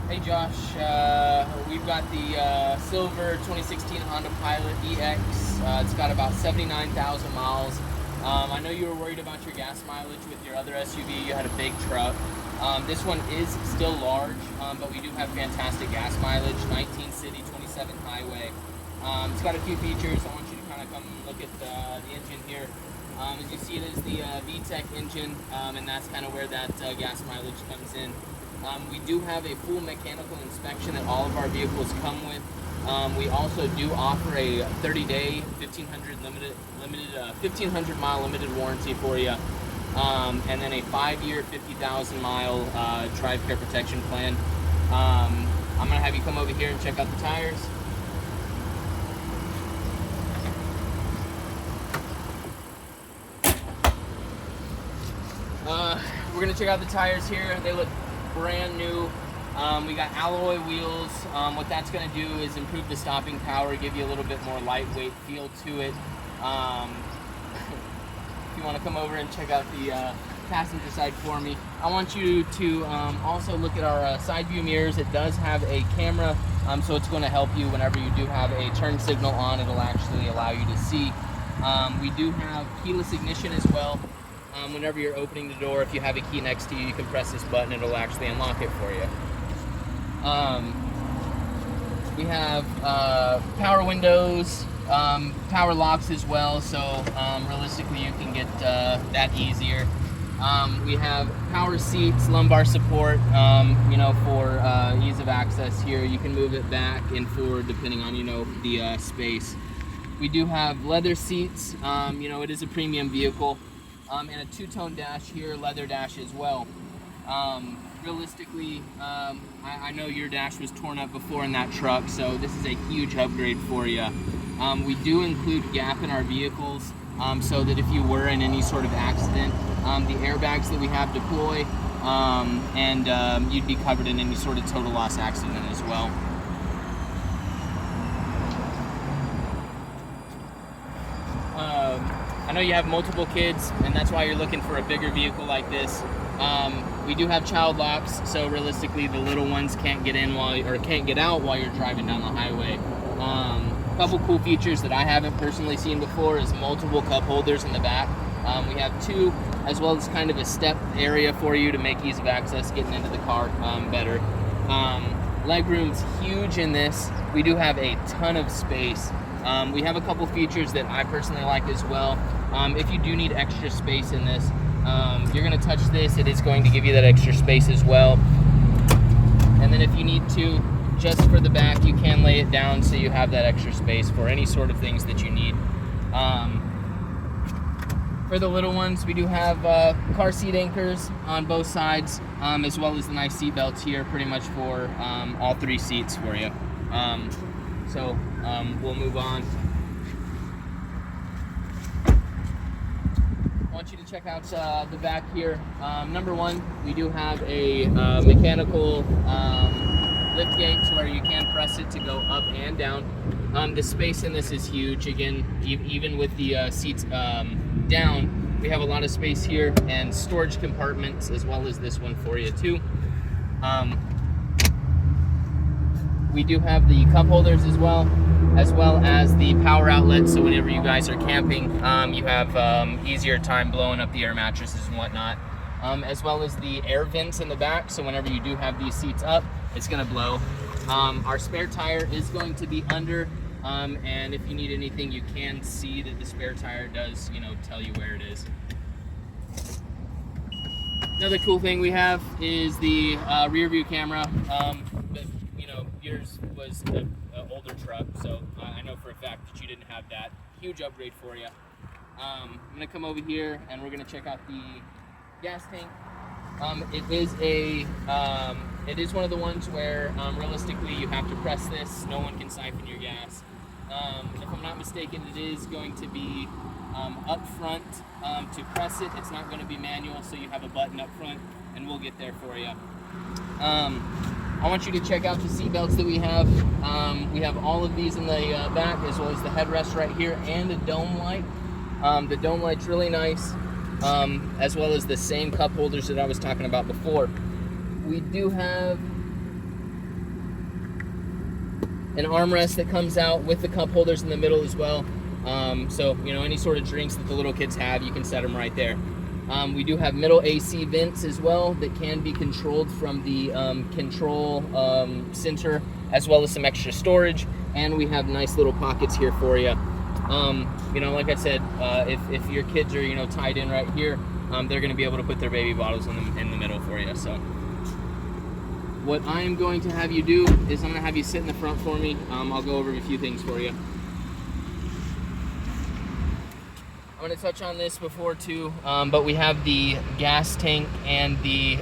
Hey Josh, we've got the silver 2016 Honda Pilot EX. It's got about 79,000 miles. I know you were worried about your gas mileage with your other SUV. You had a big truck. This one is still large, but we do have fantastic gas mileage. 19 city, 27 highway. It's got a few features. I want you to kind of come look at the engine here. As you see, it is the VTEC engine, and that's kind of where that gas mileage comes in. We do have a full mechanical inspection that all of our vehicles come with. We also do offer a 30-day 1,500 mile limited warranty for you, and then a 5-year 50,000 mile drive care protection plan. I'm gonna have you come over here and check out the tires. We're gonna check out the tires here. They look brand new. We got alloy wheels. What that's going to do is improve the stopping power, give you a little bit more lightweight feel to it. If you want to come over and check out the passenger side for me, I want you to also look at our side view mirrors. It does have a camera, so it's going to help you whenever you do have a turn signal on. It'll actually allow you to see. We do have keyless ignition as well. Whenever you're opening the door, if you have a key next to you, you can press this button, it'll actually unlock it for you. We have power windows, power locks as well, so realistically you can get that easier. We have power seats, lumbar support, for ease of access here. You can move it back and forward depending on, the space. We do have leather seats. It is a premium vehicle. And a two-tone dash here, leather dash as well. Realistically, I know your dash was torn up before in that truck, so this is a huge upgrade for you. We do include gap in our vehicles, so that if you were in any sort of accident, the airbags that we have deploy, and you'd be covered in any sort of total loss accident as well. I know you have multiple kids, and that's why you're looking for a bigger vehicle like this. We do have child locks, so realistically the little ones can't get in can't get out while you're driving down the highway. A couple cool features that I haven't personally seen before is multiple cup holders in the back. We have two, as well as kind of a step area for you to make ease of access getting into the car better. Legroom's huge in this. We do have a ton of space. We have a couple features that I personally like as well. If you do need extra space in this, you're going to touch this. It is going to give you that extra space as well. And then if you need to, just for the back, you can lay it down so you have that extra space for any sort of things that you need. For the little ones, we do have car seat anchors on both sides, as well as the nice seat belts here, pretty much for all three seats for you. So we'll move on. I want you to check out the back here. Number one, we do have a mechanical lift gate where you can press it to go up and down. The space in this is huge. Again, even with the seats down, we have a lot of space here and storage compartments as well as this one for you too. We do have the cup holders as well as the power outlets, so whenever you guys are camping, you have easier time blowing up the air mattresses and whatnot, as well as the air vents in the back, so whenever you do have these seats up, it's going to blow. Our spare tire is going to be under, and if you need anything, you can see that the spare tire does, tell you where it is. Another cool thing we have is the rear view camera. Yours was an older truck, so I know for a fact that you didn't have that. Huge upgrade for you. I'm gonna come over here and we're gonna check out the gas tank. It is one of the ones where realistically you have to press this. No one can siphon your gas. If I'm not mistaken, it is going to be up front to press it. It's not going to be manual, so you have a button up front, and we'll get there for you. I want you to check out the seat belts that we have. We have all of these in the back, as well as the headrest right here and a dome light. The dome light's really nice, as well as the same cup holders that I was talking about before. We do have an armrest that comes out with the cup holders in the middle as well. So, you know, any sort of drinks that the little kids have, you can set them right there. We do have middle AC vents as well that can be controlled from the control center, as well as some extra storage. And we have nice little pockets here for you. You know, like I said, if your kids are, you know, tied in right here, they're going to be able to put their baby bottles in the middle for you. So what I am going to have you do is I'm going to have you sit in the front for me. I'll go over a few things for you. I'm going to touch on this before too, but we have the gas tank and the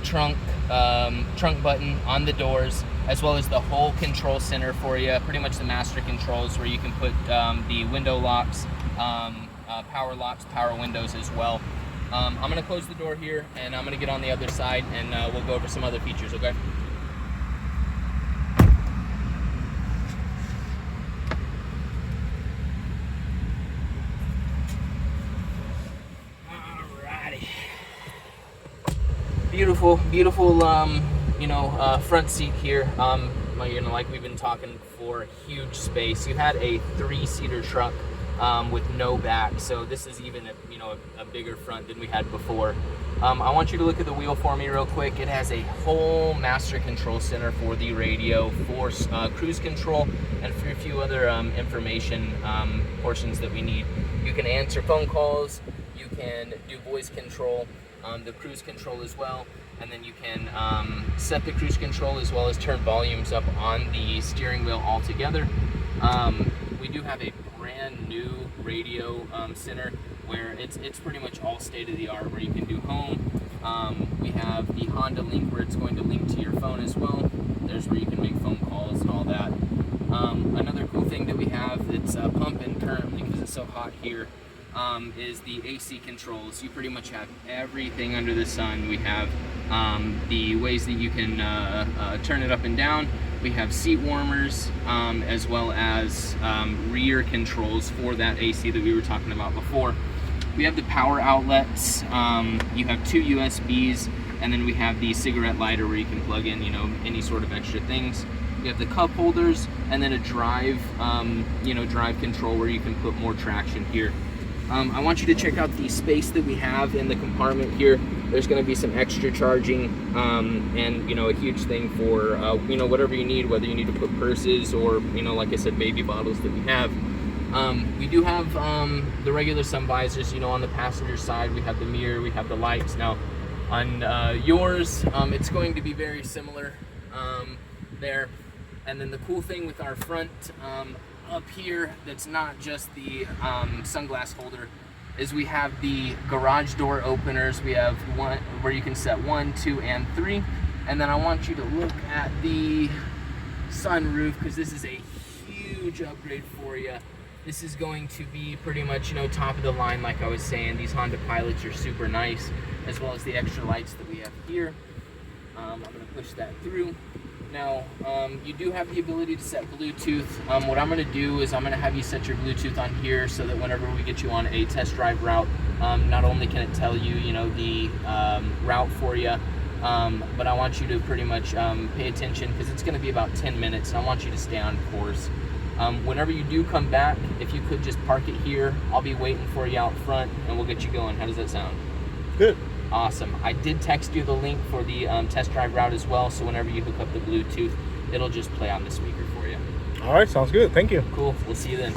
trunk button on the doors, as well as the whole control center for you. Pretty much the master controls where you can put the window locks, power windows as well. I'm going to close the door here, and I'm going to get on the other side, and we'll go over some other features, okay? Alrighty. Beautiful, you know, front seat here. You know, like we've been talking for, huge space. You had a 3-seater truck with no back, so this is even a bigger front than we had before. I want you to look at the wheel for me real quick. It has a whole master control center for the radio, for cruise control, and for a few other information portions that we need. You can answer phone calls, you can do voice control, the cruise control as well, and then you can set the cruise control as well as turn volumes up on the steering wheel altogether. We do have a brand new radio center where it's pretty much all state-of-the-art, where you can do home. We have the Honda Link where it's going to link to your phone as well. There's where you can make phone calls and all that. Another cool thing that we have that's pumping currently because it's so hot here is the AC controls. You pretty much have everything under the sun. We have the ways that you can turn it up and down. We have seat warmers, as well as rear controls for that AC that we were talking about before. We have the power outlets. You have 2 USBs, and then we have the cigarette lighter where you can plug in, you know, any sort of extra things. We have the cup holders, and then a drive, drive control where you can put more traction here. I want you to check out the space that we have in the compartment here. There's going to be some extra charging, and, you know, a huge thing for, whatever you need, whether you need to put purses or, you know, like I said, baby bottles that we have. We do have the regular sun visors, you know, on the passenger side. We have the mirror, we have the lights. Now, on yours, it's going to be very similar there. And then the cool thing with our front up here that's not just the sunglass holder is we have the garage door openers. We have one where you can set 1, 2, and 3. And then I want you to look at the sunroof, because this is a huge upgrade for you. This is going to be pretty much, you know, top of the line. Like I was saying, these Honda Pilots are super nice, as well as the extra lights that we have here. I'm going to push that through. Now, you do have the ability to set Bluetooth. What I'm going to do is I'm going to have you set your Bluetooth on here so that whenever we get you on a test drive route, not only can it tell you, you know, the route for you, but I want you to pretty much pay attention, because it's going to be about 10 minutes, and I want you to stay on course. Whenever you do come back, if you could just park it here, I'll be waiting for you out front, and we'll get you going. How does that sound? Good. Awesome. I did text you the link for the test drive route as well, so whenever you hook up the Bluetooth, it'll just play on the speaker for you. All right, sounds good. Thank you. Cool. We'll see you then.